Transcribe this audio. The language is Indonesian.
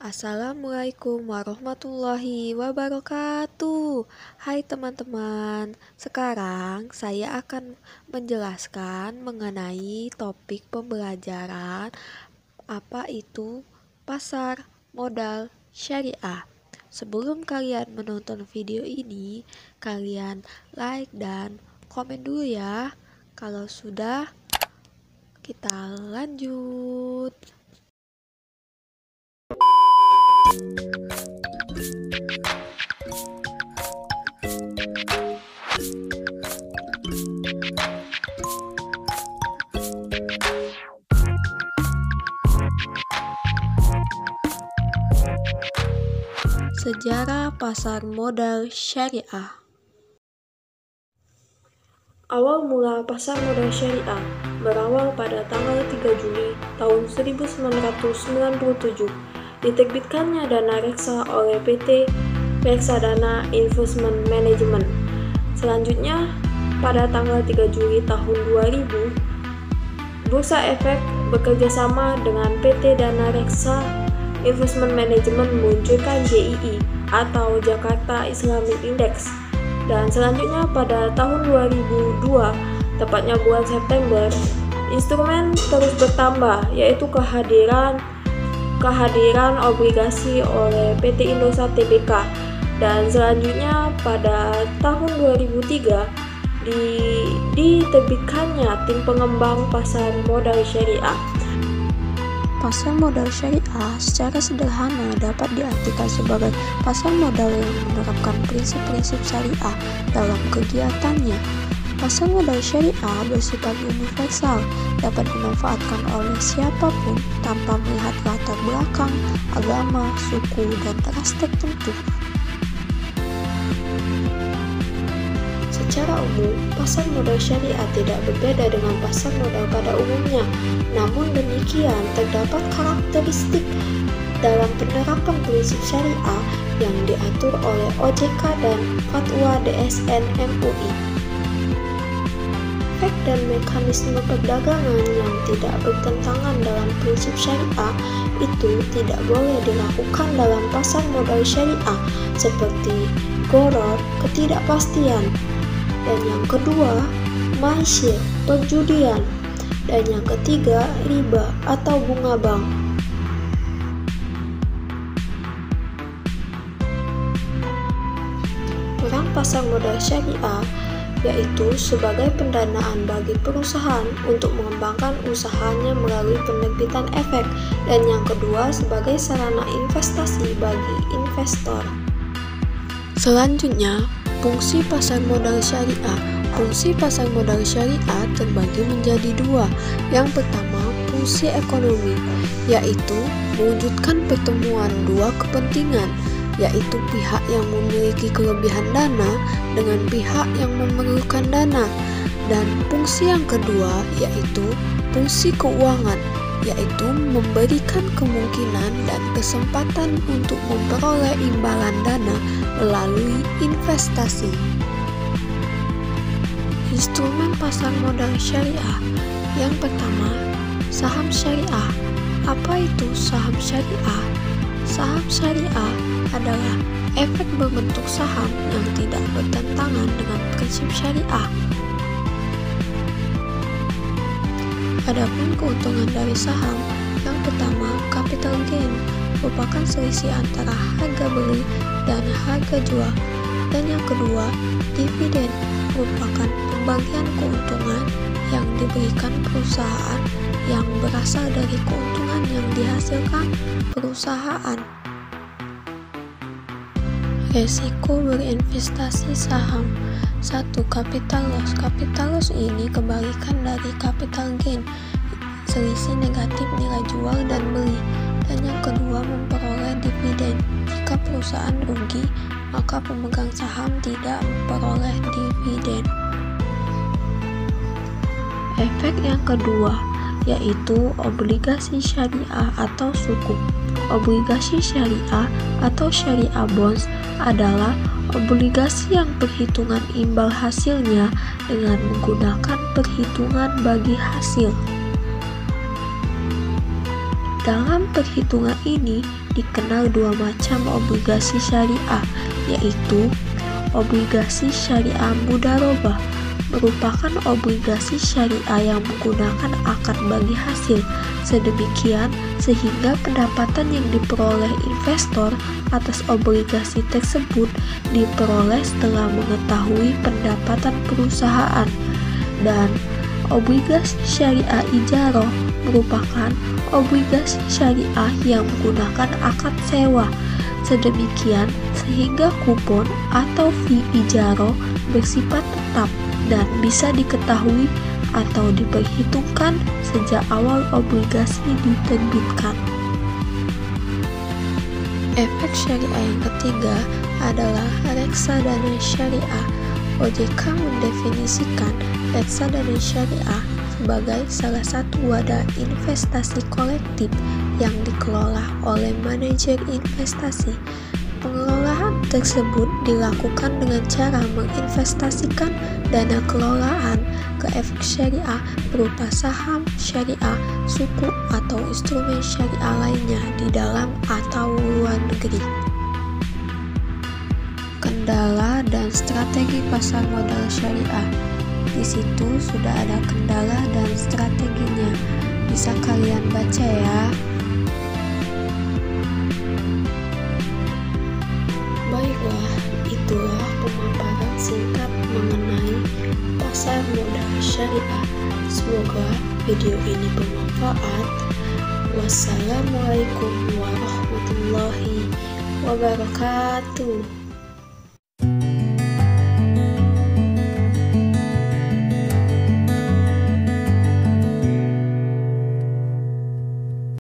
Assalamualaikum warahmatullahi wabarakatuh. Hai teman-teman, sekarang saya akan menjelaskan mengenai topik pembelajaran apa itu pasar modal syariah. Sebelum kalian menonton video ini, kalian like dan komen dulu ya. Kalau sudah, kita lanjut. Sejarah pasar modal syariah. Awal mula pasar modal syariah berawal pada tanggal 3 Juli tahun 1997. Diterbitkannya dana reksa oleh PT Reksadana Investment Management. Selanjutnya, pada tanggal 3 Juli tahun 2000, Bursa Efek bekerjasama dengan PT Dana Reksa Investment Management meluncurkan JII atau Jakarta Islamic Index. Dan selanjutnya pada tahun 2002, tepatnya bulan September, instrumen terus bertambah, yaitu kehadiran obligasi oleh PT Indosat Tbk. Dan selanjutnya pada tahun 2003 diterbitkannya tim pengembang pasar modal syariah. Pasar modal syariah secara sederhana dapat diartikan sebagai pasar modal yang menerapkan prinsip-prinsip syariah dalam kegiatannya. Pasar modal syariah bersifat universal, dapat dimanfaatkan oleh siapapun tanpa melihat latar belakang, agama, suku, dan ras tertentu. Secara umum, pasar modal syariah tidak berbeda dengan pasar modal pada umumnya. Namun demikian, terdapat karakteristik dalam penerapan prinsip syariah yang diatur oleh OJK dan Fatwa DSN MUI. Efek dan mekanisme perdagangan yang tidak bertentangan dalam prinsip syariah itu tidak boleh dilakukan dalam pasar modal syariah, seperti gharar, ketidakpastian. Dan yang kedua, maisir, perjudian. Dan yang ketiga, riba atau bunga bank. Peran pasar modal syariah yaitu sebagai pendanaan bagi perusahaan untuk mengembangkan usahanya melalui penerbitan efek, dan yang kedua sebagai sarana investasi bagi investor. Selanjutnya, fungsi pasar modal syariah. Fungsi pasar modal syariah terbagi menjadi dua. Yang pertama, fungsi ekonomi, yaitu mewujudkan pertemuan dua kepentingan, yaitu pihak yang memiliki kelebihan dana dengan pihak yang memerlukan dana. Dan fungsi yang kedua yaitu fungsi keuangan, yaitu memberikan kemungkinan dan kesempatan untuk memperoleh imbalan dana melalui investasi. Instrumen pasar modal syariah. Yang pertama, saham syariah. Apa itu saham syariah? Saham syariah adalah efek berbentuk saham yang tidak bertentangan dengan prinsip syariah. Adapun keuntungan dari saham, yang pertama, capital gain, merupakan selisih antara harga beli dan harga jual. Dan yang kedua, dividen, merupakan pembagian keuntungan yang diberikan perusahaan yang berasal dari keuntungan yang dihasilkan perusahaan. Resiko berinvestasi saham. 1. Capital loss. Capital loss ini kebalikan dari capital gain, selisih negatif nilai jual dan beli. Dan yang kedua, memperoleh dividen. Jika perusahaan rugi, maka pemegang saham tidak memperoleh dividen. Efek yang kedua yaitu obligasi syariah atau sukuk. Obligasi syariah atau syariah bonds adalah obligasi yang perhitungan imbal hasilnya dengan menggunakan perhitungan bagi hasil. Dalam perhitungan ini dikenal dua macam obligasi syariah, yaitu obligasi syariah mudharabah merupakan obligasi syariah yang menggunakan akad bagi hasil, sedemikian sehingga pendapatan yang diperoleh investor atas obligasi tersebut diperoleh setelah mengetahui pendapatan perusahaan. Dan obligasi syariah ijarah merupakan obligasi syariah yang menggunakan akad sewa, sedemikian sehingga kupon atau fee ijarah bersifat tetap dan bisa diketahui atau diperhitungkan sejak awal obligasi diterbitkan. Efek syariah yang ketiga adalah reksadana syariah. OJK mendefinisikan reksadana syariah sebagai salah satu wadah investasi kolektif yang dikelola oleh manajer investasi. Pengelolaan tersebut dilakukan dengan cara menginvestasikan dana kelolaan ke efek syariah berupa saham syariah, suku, atau instrumen syariah lainnya di dalam atau luar negeri. Kendala dan strategi pasar modal syariah. Di situ sudah ada kendala dan strateginya. Bisa kalian baca ya. Baiklah, itulah pemaparan singkat mengenai pasar modal syariah. Semoga video ini bermanfaat. Wassalamualaikum warahmatullahi wabarakatuh.